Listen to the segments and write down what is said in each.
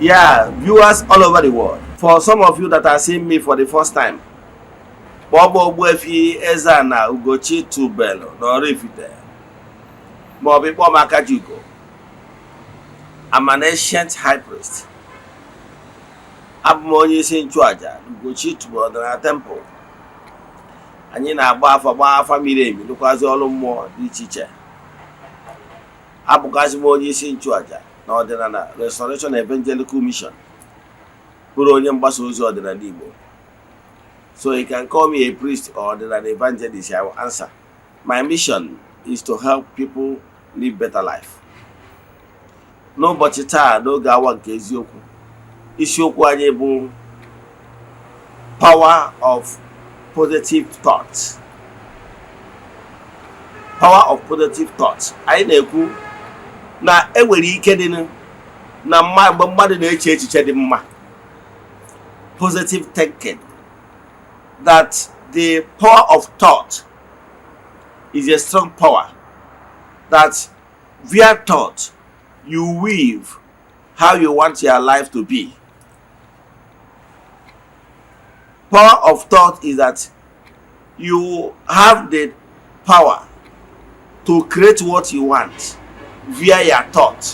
Yeah, viewers all over the world. For some of you that are seeing me for the first time, Ogbuefi Ezeana, ugochitubelu, Oraifite, Makajugo. I'm an ancient high priest. Abụ m onye isi nchụaja ugochitubelu na temple. Anyị na-agba afa miri emi lụkwazị ọrụ mmụọ dị iche iche. Abụkwazị m onye isi nchụaja na ọdịnala Restoration Evangelical Mission, bụrụ onye mgbasa ozi ọdịnala Igbo. So you can call me a priest or an evangelist, I will answer. My mission is to help people live better life. N'ụbọchị taa n'oge awa nke eziokwu, isiokwu anyị bụ power of positive thoughts. Power of positive thoughts. Anyị na-ekwu na enwere ike dị na mgbe mmadụ na-eche echiche dị mma. Positive thinking. That the power of thought is a strong power. That via thought you weave how you want your life to be. Power of thought is that you have the power to create what you want via your thought,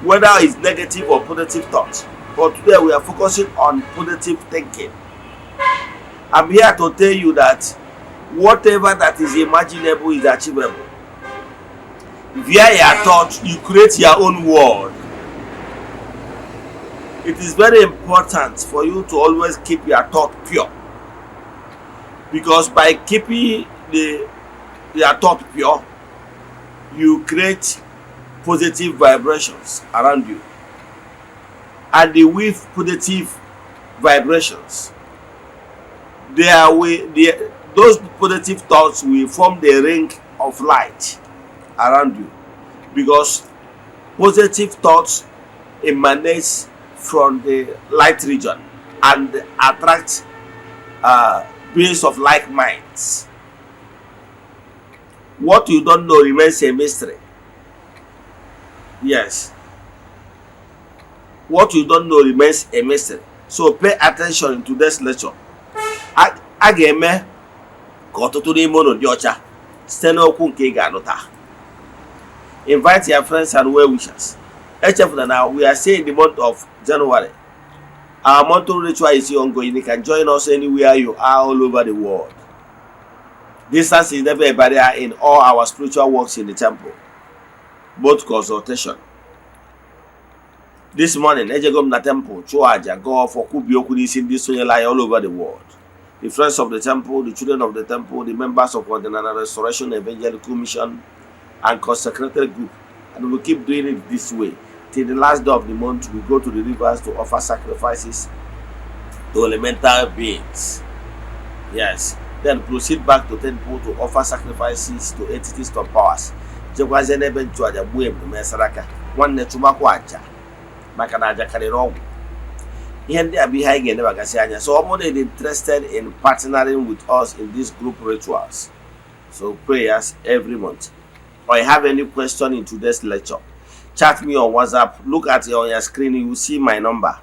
whether it's negative or positive thought. But today we are focusing on positive thinking. I'm here to tell you that whatever that is imaginable is achievable. Via your thought, you create your own world. It is very important for you to always keep your thought pure. Because by keeping your thought pure, you create positive vibrations around you. And with positive vibrations, those positive thoughts will form the ring of light around you, because positive thoughts emanate from the light region and attract beings of like minds. What you don't know remains a mystery. Yes. What you don't know remains a mystery. So pay attention in today's lecture. A ga-eme ka ọtụtụ n'ime unu dị ọcha site n'okwu nke ị ga-anụta. Invite your friends and well wishers. Echefuna na we are saying the month of January. Our monthly ritual is ongoing. You can join us anywhere you are all over the world. Distance is never a barrier in all our spiritual works in the temple, both consultation. This morning, ejegom na temple chụọ aja gọọ ọfọ kwubi okwu n'isi ndị sonyela anyị all over the world. The friends of the temple, the children of the temple, the members of Ordinary Restoration Evangelical Mission, and consecrated group. And we keep doing it this way. Till the last day of the month, we go to the rivers to offer sacrifices to elemental beings. Yes. Then proceed back to temple to offer sacrifices to entities of powers. Jekwazie n'ebe nchụ aja gbuo emume saraka. Nwanne chụmakwa aja maka na aja karịrị ọgwụ. Ihe ndị a bụ ihe anyị ga-enebagasị anya. So ọ bụrụ na you're interested in partnering with us in these group rituals, so prayers every month, or you have any question in today's lecture, chat me on WhatsApp. Look at on your screen, you will see my number,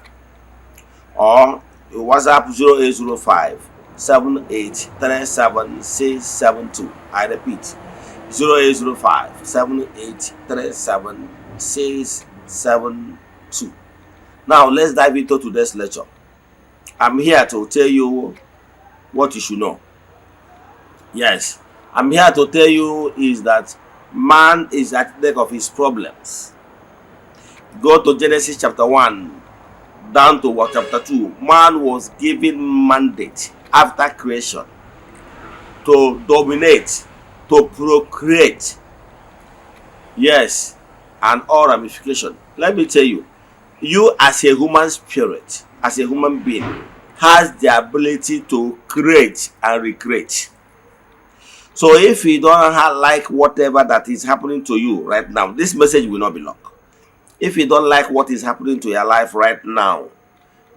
or WhatsApp 0805 7837672. I repeat, 0805 7837672. Now let's dive into today's lecture. I'm here to tell you what you should know. Yes, I'm here to tell you is that man is at the neck of his problems. Go to Genesis chapter 1 down to chapter 2. Man was given mandate after creation to dominate, to procreate. Yes, and all ramification. Let me tell you, you as a human spirit, as a human being, has the ability to create and recreate. So if you don't like whatever that is happening to you right now, this message will not be long. If you don't like what is happening to your life right now,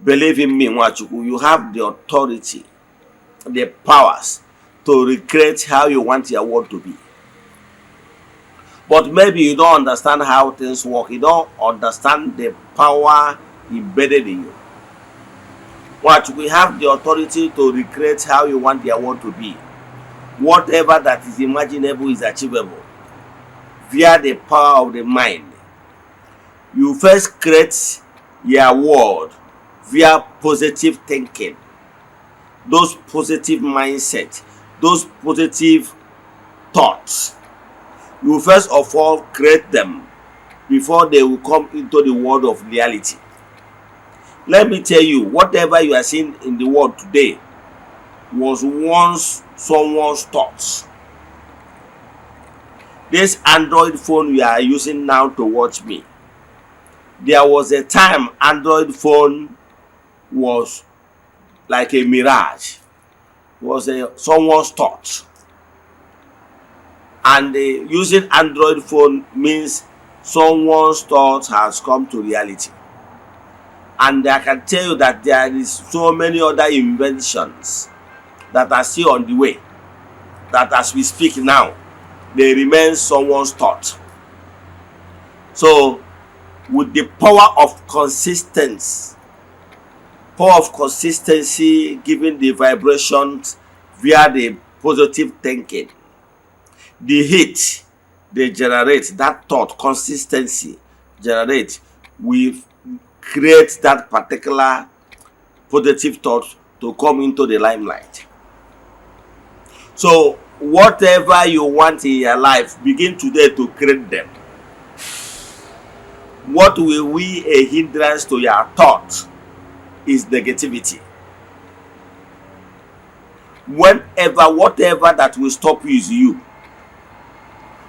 believe in me, Nwachukwu, you have the authority, the powers to recreate how you want your world to be. But maybe you don't understand how things work. You don't understand the power embedded in you. What we have the authority to recreate how you want their world to be. Whatever that is imaginable is achievable via the power of the mind. You first create your world via positive thinking, those positive mindset, those positive thoughts. You first of all create them before they will come into the world of reality. Let me tell you, whatever you are seeing in the world today was once someone's thoughts. This Android phone you are using now to watch me, there was a time Android phone was like a mirage. It was someone's thought. And using Android phone means someone's thought has come to reality. And I can tell you that there is so many other inventions that are still on the way, that as we speak now, they remain someone's thought. So with the power of consistency giving the vibrations via the positive thinking, the heat they generate, that thought consistency generate, we create that particular positive thought to come into the limelight. So whatever you want in your life, begin today to create them. What will be a hindrance to your thought is negativity. Whatever that will stop you is you.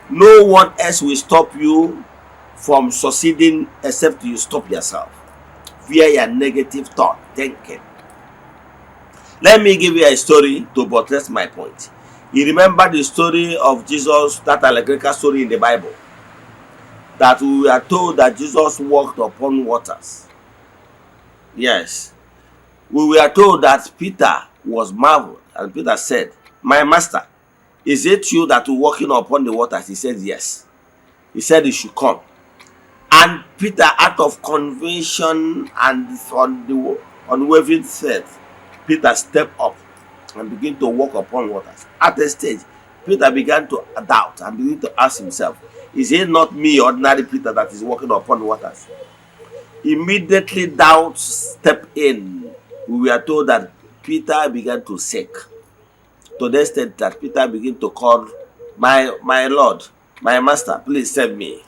No one else will stop you from succeeding except you stop yourself via your negative thought thinking. Let me give you a story to buttress my point. You remember the story of Jesus, that allegorical story in the Bible, that we are told that Jesus walked upon waters. Yes. We were told that Peter was marveled, and Peter said, "My master, is it you that are walking upon the waters?" He said, "Yes." He said he should come. And Peter, out of conviction and on the unwavering faith, Peter stepped up and began to walk upon waters. At a stage, Peter began to doubt and began to ask himself, "Is it not me, ordinary Peter, that is walking upon waters?" Immediately doubt stepped in. We were told that Peter began to sink, to the extent that Peter began to call, my Lord, my master, please save me."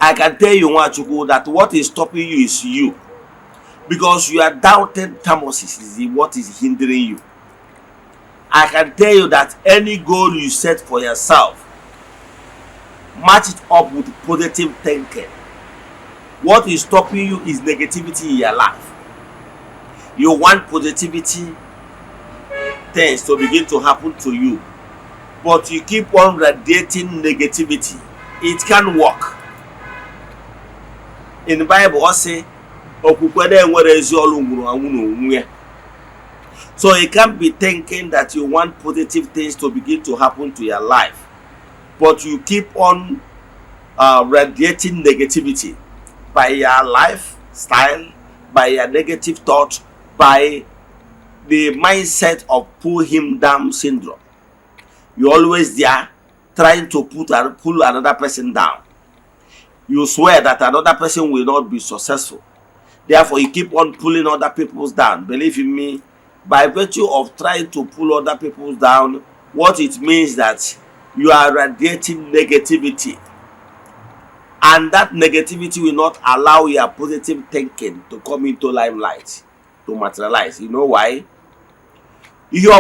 I can tell you, Nwachukwu, that what is stopping you is you. Because you are doubting Tamosis is what is hindering you. I can tell you that any goal you set for yourself, match it up with positive thinking. What is stopping you is negativity in your life. You want positivity things to begin to happen to you, but you keep on radiating negativity. It can work. In the Bible, I say, so you can't be thinking that you want positive things to begin to happen to your life, but you keep on radiating negativity by your lifestyle, by your negative thoughts, by the mindset of pull him down syndrome. You're always there trying to pull another person down. You swear that another person will not be successful. Therefore, you keep on pulling other people down. Believe in me, by virtue of trying to pull other people down, what it means that you are radiating negativity. And that negativity will not allow your positive thinking to come into limelight, to materialize. You know why? When you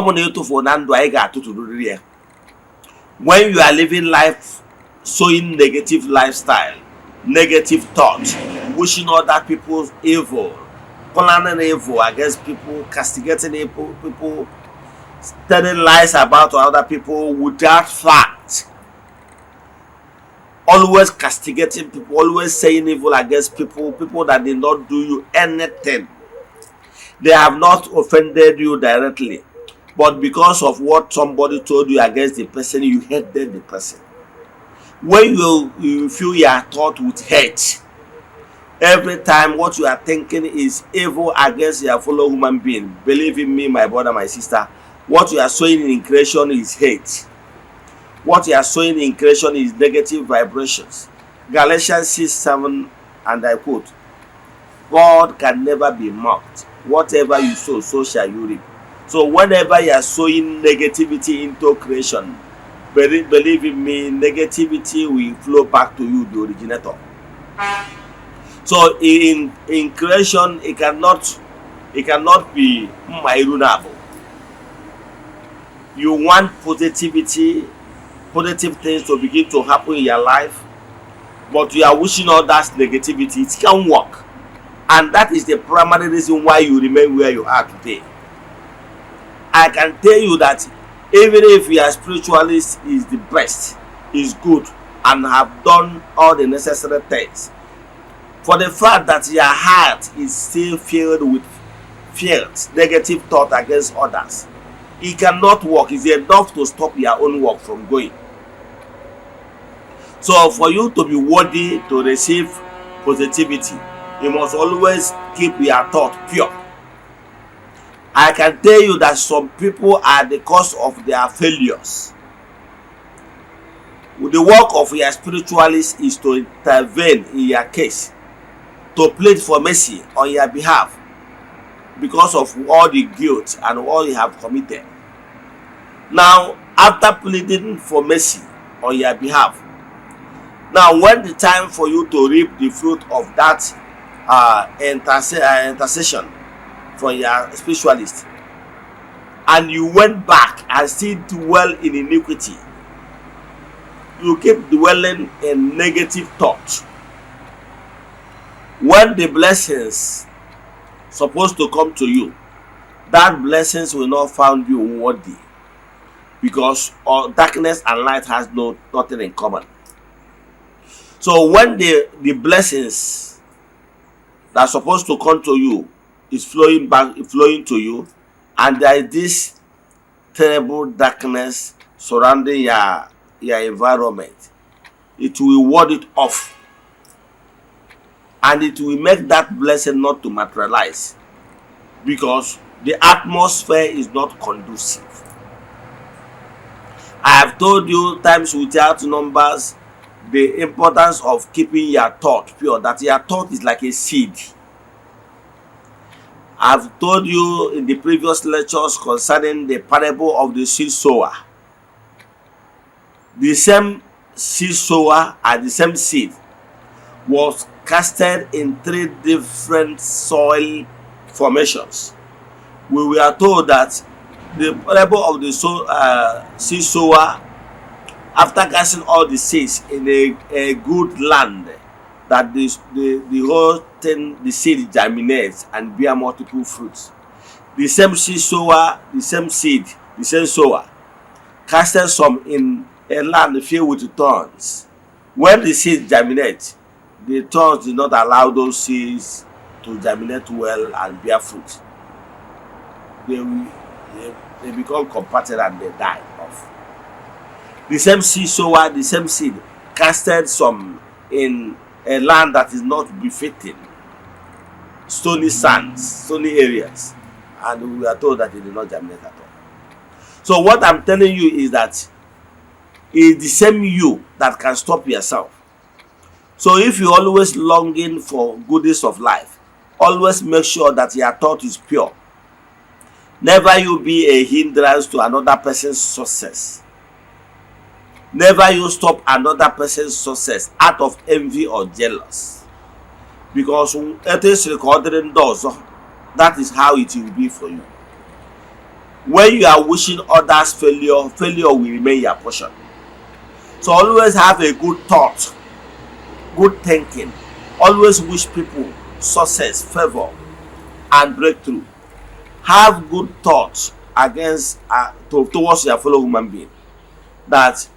are living life showing negative lifestyle, negative thoughts, wishing other people's evil, planning evil against people, castigating people, telling lies about other people without fact, always castigating people, always saying evil against people that did not do you anything. They have not offended you directly, but because of what somebody told you against the person, you hated the person. When you fill your thought with hate, every time what you are thinking is evil against your fellow human being, believe in me, my brother, my sister, what you are sowing in creation is hate. What you are sowing in creation is negative vibrations. Galatians 6:7, and I quote, God can never be mocked. Whatever you sow, so shall you reap. So whenever you are sowing negativity into creation, believe in me, negativity will flow back to you, the originator. So in creation, it cannot be irreparable. You want positivity, positive things to begin to happen in your life, but you are wishing all that negativity. It can't work, and that is the primary reason why you remain where you are today. I can tell you that even if your spiritualist is the best, is good, and have done all the necessary things, for the fact that your heart is still filled with fears, negative thought against others, it cannot work. It's enough to stop your own work from going. So for you to be worthy to receive positivity, you must always keep your thought pure. I can tell you that some people are the cause of their failures. The work of your spiritualist is to intervene in your case, to plead for mercy on your behalf because of all the guilt and all you have committed. Now, after pleading for mercy on your behalf, now when the time for you to reap the fruit of that intercession from your spiritualist, and you went back and still dwell in iniquity, you keep dwelling in negative thoughts, when the blessings supposed to come to you, that blessings will not find you worthy, because darkness and light has nothing in common. So when the blessings that are supposed to come to you is flowing to you, and there is this terrible darkness surrounding your environment, it will ward it off, and it will make that blessing not to materialize, because the atmosphere is not conducive. I have told you times without numbers the importance of keeping your thought pure, that your thought is like a seed. I've told you in the previous lectures concerning the parable of the seed sower. The same seed sower and the same seed was casted in 3 different soil formations. We were told that the parable of the seed sower, after casting all the seeds in a good land, that the whole thing, the seed germinates and bear multiple fruits. The same seed sower, the same seed, the same sower, casted some in a land filled with thorns. When the seed germinates, the thorns did not allow those seeds to germinate well and bear fruit. They become compacted and they die off. The same seed sower, the same seed, casted some in a land that is not befitting, stony sands, stony areas, and we are told that it did not germinate at all. So what I'm telling you is that it's the same you that can stop yourself. So if you're always longing for goodness of life, always make sure that your thought is pure. Never you be a hindrance to another person's success. Never you stop another person's success out of envy or jealous. Because it is recorded in those, that is how it will be for you. When you are wishing others failure will remain your portion. So always have a good thought, good thinking. Always wish people success, favor, and breakthrough. Have good thoughts towards your fellow human being, that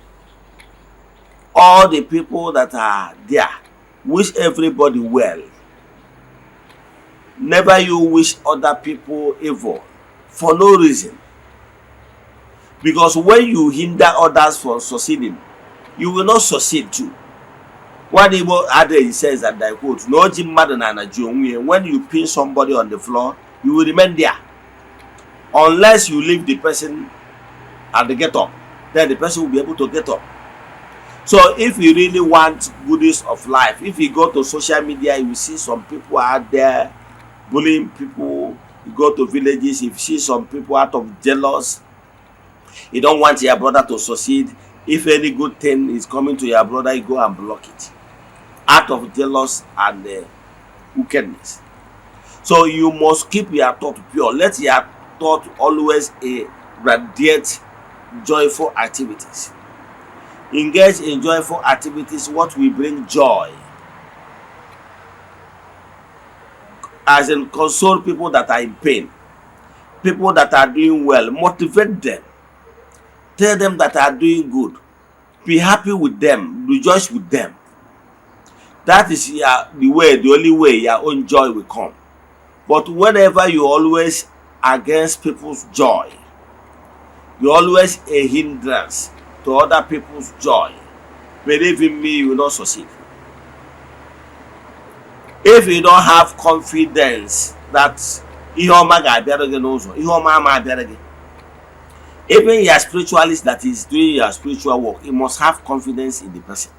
all the people that are there wish everybody well. Never you wish other people evil for no reason, because when you hinder others from succeeding, you will not succeed too. One Igbo adage says that, I quote, no when you pin somebody on the floor, you will remain there. Unless you leave the person at the get up, then the person will be able to get up. So if you really want goodies of life, if you go to social media, you will see some people out there bullying people. You go to villages, you see some people out of jealous. You don't want your brother to succeed. If any good thing is coming to your brother, you go and block it. Out of jealous and wickedness. So you must keep your thought pure. Let your thought always radiate joyful activities. Engage in joyful activities, what will bring joy. As in, console people that are in pain, people that are doing well, motivate them. Tell them that are doing good. Be happy with them, rejoice with them. That is the only way your own joy will come. But whenever you always against people's joy, you're always a hindrance to other people's joy, believe in me, you will not succeed. If you don't have confidence that even your spiritualist that is doing your spiritual work, you must have confidence in the person.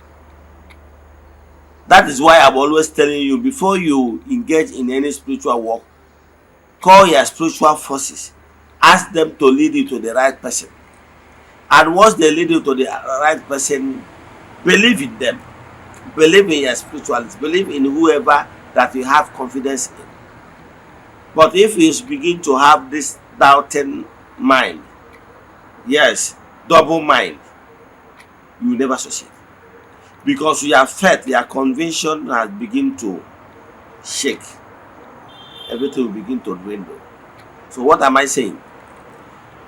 That is why I'm always telling you, before you engage in any spiritual work, call your spiritual forces, ask them to lead you to the right person. And once they lead you to the right person, believe in them. Believe in your spiritualists. Believe in whoever that you have confidence in. But if you begin to have this doubting mind, yes, double mind, you will never succeed. Because your faith, your conviction has begin to shake. Everything will begin to dwindle. So what am I saying?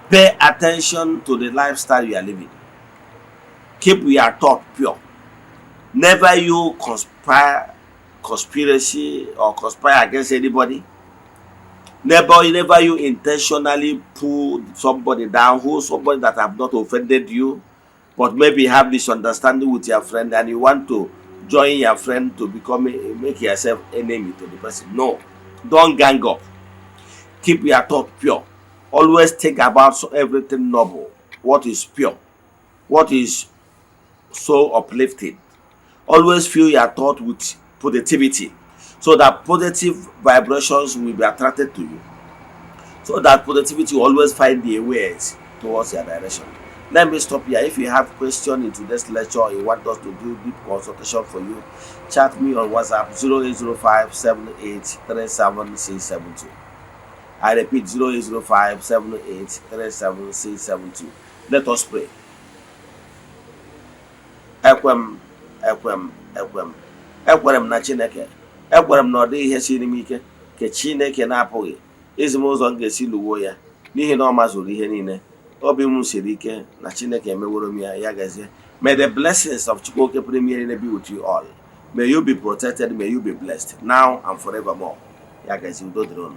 Pay attention to the lifestyle you are living. Keep your thought pure. Never you conspiracy or conspire against anybody. Never you intentionally pull somebody down, somebody that have not offended you, but maybe have this understanding with your friend and you want to join your friend to make yourself enemy to the person. No, don't gang up. Keep your thought pure. Always think about everything noble, what is pure, what is so uplifting. Always fill your thought with positivity, so that positive vibrations will be attracted to you. So that positivity will always find the ways towards your direction. Let me stop here. If you have questions in today's lecture or you want us to do deep consultation for you, chat me on WhatsApp 0805-7837-672. I repeat 0805-7837-672. Let us pray. Ekwem na Chineke. Ekwem na ọ dị ihe siri m ike ka Chineke na-apụghị ezi m ụzọ m ga-esi lụwo ya n'ihi na ọ mazụrụ ihe niile. Obi m siri ike na Chineke emeworo m ya gazie. May the blessings of Chukwuoke Premier be with you all. May you be protected, may you be blessed now and forevermore. Ya gazie, udo dịrị unu.